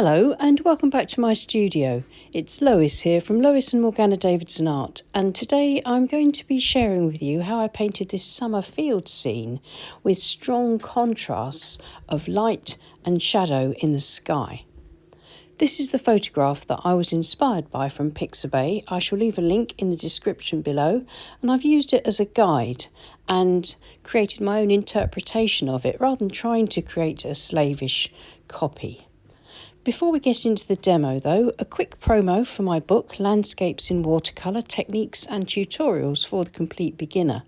Hello and welcome back to my studio. It's Lois here from Lois and Morgana Davidson Art, and today I'm going to be sharing with you how I painted this summer field scene with strong contrasts of light and shadow in the sky. This is the photograph that I was inspired by from Pixabay. I shall leave a link in the description below, and I've used it as a guide and created my own interpretation of it rather than trying to create a slavish copy. Before we get into the demo though, a quick promo for my book, Landscapes in Watercolour, Techniques and Tutorials for the Complete Beginner.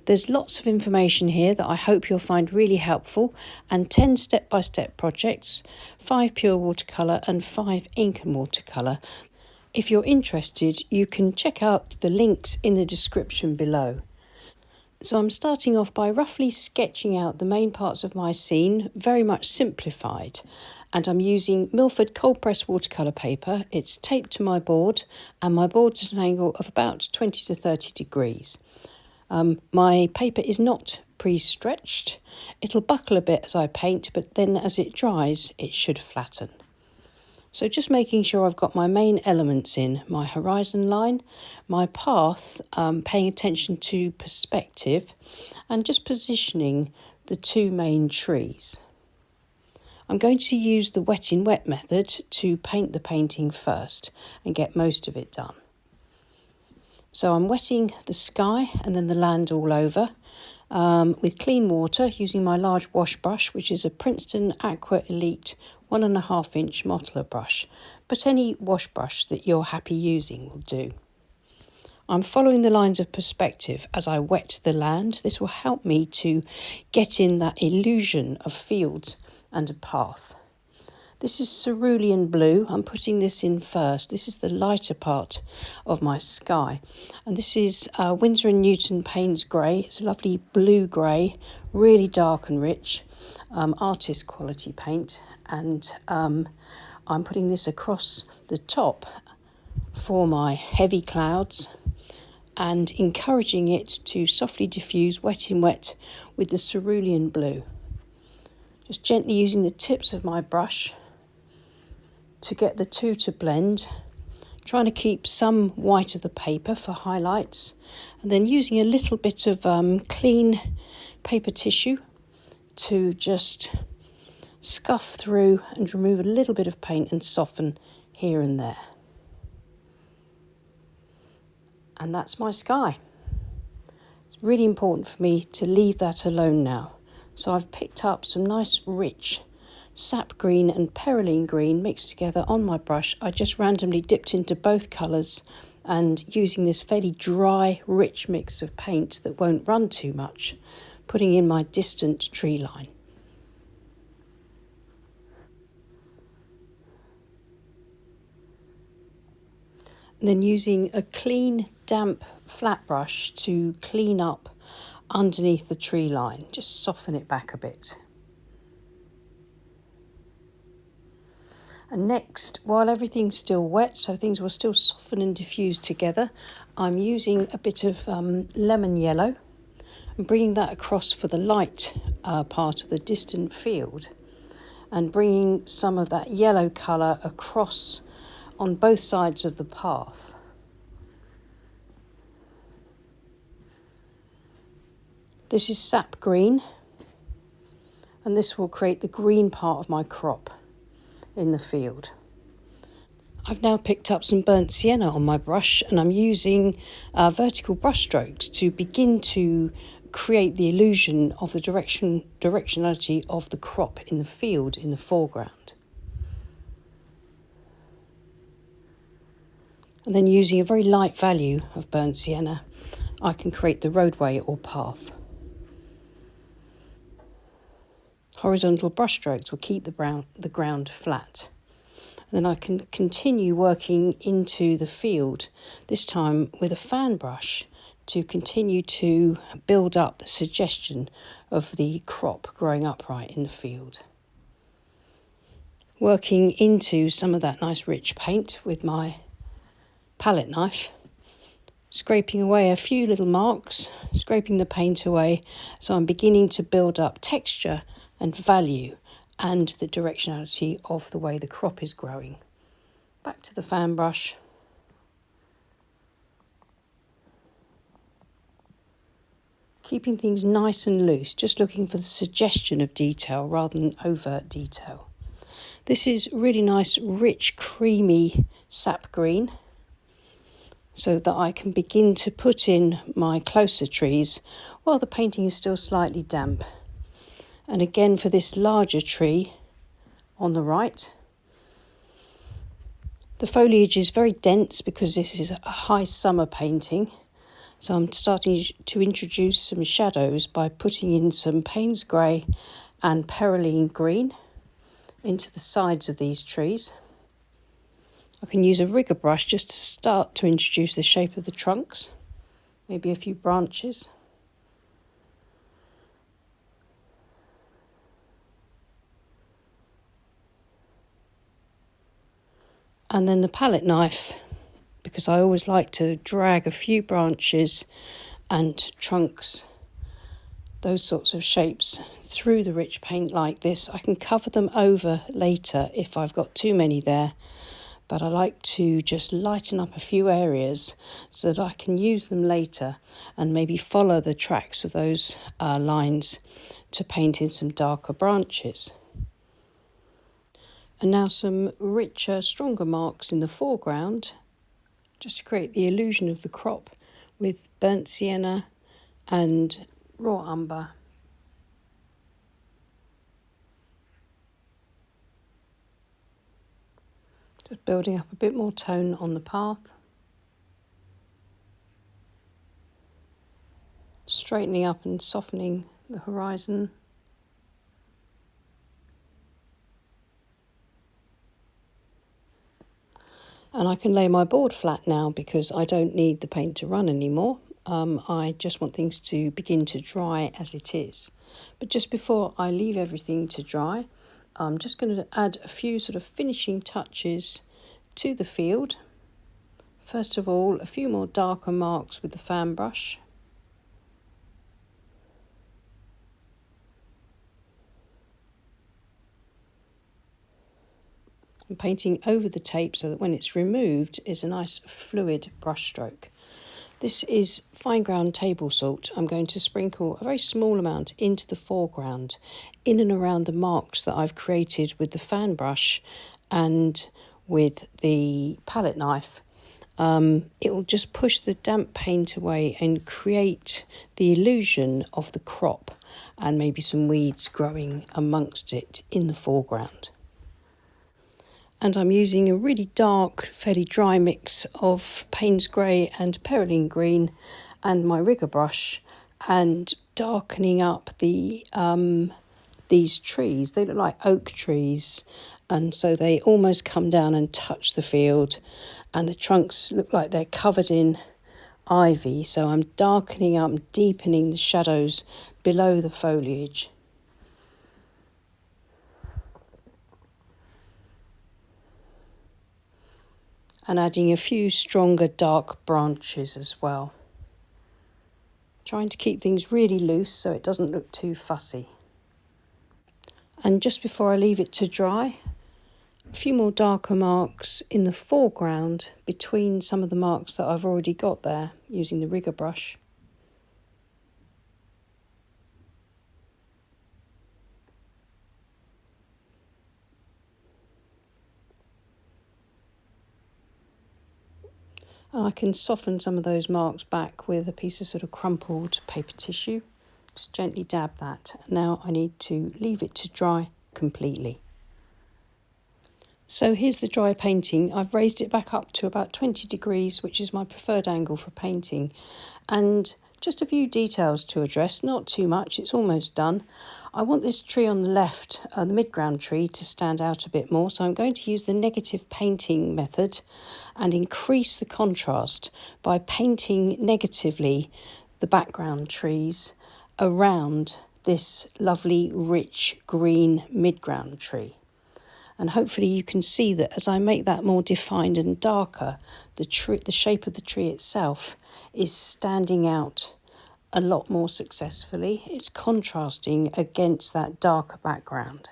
There's lots of information here that I hope you'll find really helpful, and 10 step-by-step projects, 5 pure watercolour and 5 ink and watercolour. If you're interested, you can check out the links in the description below. So I'm starting off by roughly sketching out the main parts of my scene, very much simplified. And I'm using Milford cold press watercolour paper. It's taped to my board, and my board's at an angle of about 20 to 30 degrees. My paper is not pre-stretched. It'll buckle a bit as I paint, but then as it dries, it should flatten. So just making sure I've got my main elements in, my horizon line, my path, paying attention to perspective, and just positioning the two main trees. I'm going to use the wet in wet method to paint the painting first and get most of it done. So I'm wetting the sky and then the land all over with clean water using my large wash brush, which is a Princeton Aqua Elite 1.5 inch modeler brush, but any wash brush that you're happy using will do. I'm following the lines of perspective as I wet the land. This will help me to get in that illusion of fields and a path. This is cerulean blue. I'm putting this in first. This is the lighter part of my sky. And this is Winsor & Newton Payne's grey. It's a lovely blue grey, really dark and rich, artist quality paint. And I'm putting this across the top for my heavy clouds and encouraging it to softly diffuse wet in wet with the cerulean blue. Just gently using the tips of my brush to get the two to blend, trying to keep some white of the paper for highlights, and then using a little bit of clean paper tissue to just scuff through and remove a little bit of paint and soften here and there. And that's my sky. It's really important for me to leave that alone now. So I've picked up some nice rich sap green and perylene green mixed together on my brush. I just randomly dipped into both colours and using this fairly dry, rich mix of paint that won't run too much, putting in my distant tree line. And then using a clean, damp, flat brush to clean up underneath the tree line, just soften it back a bit. And next, while everything's still wet, so things will still soften and diffuse together, I'm using a bit of lemon yellow and bringing that across for the light part of the distant field, and bringing some of that yellow colour across on both sides of the path. This is sap green, and this will create the green part of my crop in the field. I've now picked up some burnt sienna on my brush, and I'm using vertical brush strokes to begin to create the illusion of the directionality of the crop in the field in the foreground. And then using a very light value of burnt sienna, I can create the roadway or path. Horizontal brush strokes will keep the ground flat. And then I can continue working into the field, this time with a fan brush, to continue to build up the suggestion of the crop growing upright in the field. Working into some of that nice rich paint with my palette knife, scraping away a few little marks, scraping the paint away, so I'm beginning to build up texture and value and the directionality of the way the crop is growing. Back to the fan brush. Keeping things nice and loose, just looking for the suggestion of detail rather than overt detail. This is really nice, rich, creamy sap green, so that I can begin to put in my closer trees while the painting is still slightly damp. And again for this larger tree on the right, the foliage is very dense because this is a high summer painting. So I'm starting to introduce some shadows by putting in some Payne's grey and Perylene green into the sides of these trees. I can use a rigger brush just to start to introduce the shape of the trunks, maybe a few branches. And then the palette knife, because I always like to drag a few branches and trunks, those sorts of shapes, through the rich paint like this. I can cover them over later if I've got too many there, but I like to just lighten up a few areas so that I can use them later and maybe follow the tracks of those lines to paint in some darker branches. And now some richer, stronger marks in the foreground, just to create the illusion of the crop with burnt sienna and raw umber. Just building up a bit more tone on the path. Straightening up and softening the horizon. And I can lay my board flat now because I don't need the paint to run anymore. I just want things to begin to dry as it is. But just before I leave everything to dry, I'm just going to add a few sort of finishing touches to the field. First of all, a few more darker marks with the fan brush. And painting over the tape so that when it's removed is a nice fluid brush stroke. This is fine ground table salt. I'm going to sprinkle a very small amount into the foreground, in and around the marks that I've created with the fan brush and with the palette knife. It will just push the damp paint away and create the illusion of the crop and maybe some weeds growing amongst it in the foreground. And I'm using a really dark, fairly dry mix of Payne's grey and Perylene green and my rigger brush, and darkening up these trees. They look like oak trees, and so they almost come down and touch the field, and the trunks look like they're covered in ivy. So I'm darkening up, deepening the shadows below the foliage. And adding a few stronger dark branches as well. Trying to keep things really loose so it doesn't look too fussy. And just before I leave it to dry, a few more darker marks in the foreground between some of the marks that I've already got there using the rigger brush. I can soften some of those marks back with a piece of sort of crumpled paper tissue. Just gently dab that. Now I need to leave it to dry completely. So here's the dry painting. I've raised it back up to about 20 degrees, which is my preferred angle for painting. And just a few details to address, not too much, it's almost done. I want this tree on the left, the midground tree, to stand out a bit more. So I'm going to use the negative painting method and increase the contrast by painting negatively the background trees around this lovely, rich, green midground tree. And hopefully you can see that as I make that more defined and darker, the shape of the tree itself is standing out a lot more successfully. It's contrasting against that darker background.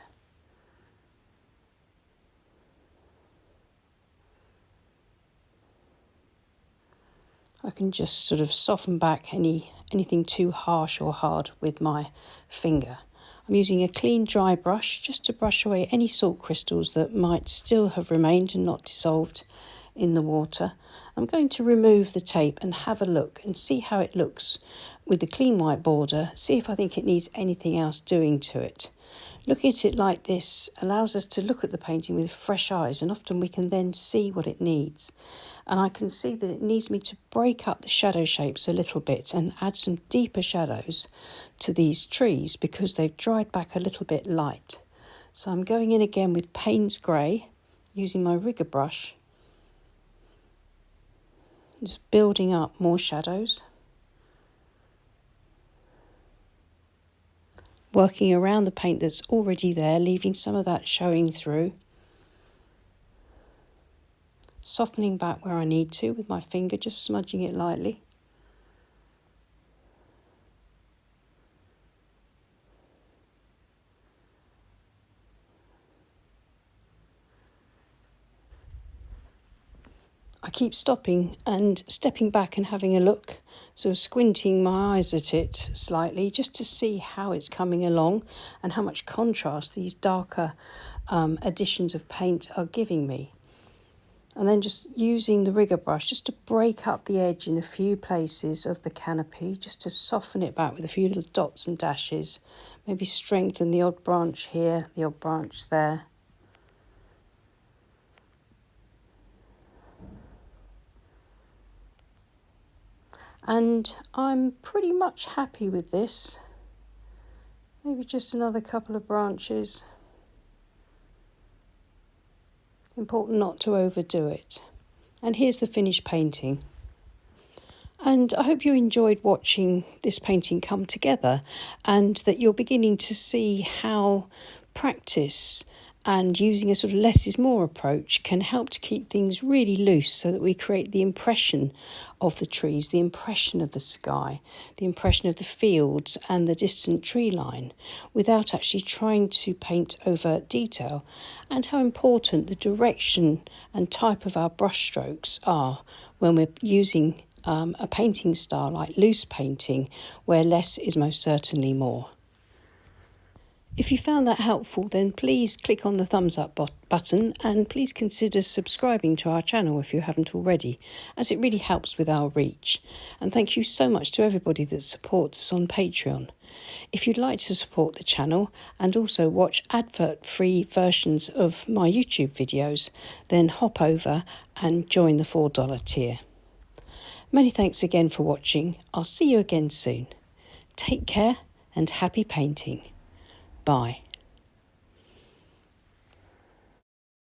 I can just sort of soften back anything too harsh or hard with my finger. I'm using a clean dry brush just to brush away any salt crystals that might still have remained and not dissolved in the water. I'm going to remove the tape and have a look and see how it looks with the clean white border, see if I think it needs anything else doing to it. Looking at it like this allows us to look at the painting with fresh eyes, and often we can then see what it needs. And I can see that it needs me to break up the shadow shapes a little bit and add some deeper shadows to these trees because they've dried back a little bit light. So I'm going in again with Payne's Grey, using my rigger brush, just building up more shadows. Working around the paint that's already there, leaving some of that showing through. Softening back where I need to with my finger, just smudging it lightly. I keep stopping and stepping back and having a look, sort of squinting my eyes at it slightly just to see how it's coming along and how much contrast these darker additions of paint are giving me. And then just using the rigger brush just to break up the edge in a few places of the canopy, just to soften it back with a few little dots and dashes, maybe strengthen the odd branch here, the odd branch there. And I'm pretty much happy with this. Maybe just another couple of branches. Important not to overdo it. And here's the finished painting. And I hope you enjoyed watching this painting come together, and that you're beginning to see how practice and using a sort of less is more approach can help to keep things really loose so that we create the impression of the trees, the impression of the sky, the impression of the fields and the distant tree line without actually trying to paint over detail, and how important the direction and type of our brush strokes are when we're using a painting style like loose painting, where less is most certainly more. If you found that helpful, then please click on the thumbs up button, and please consider subscribing to our channel if you haven't already, as it really helps with our reach. And thank you so much to everybody that supports us on Patreon. If you'd like to support the channel and also watch advert-free versions of my YouTube videos, then hop over and join the $4 tier. Many thanks again for watching. I'll see you again soon. Take care and happy painting. Bye.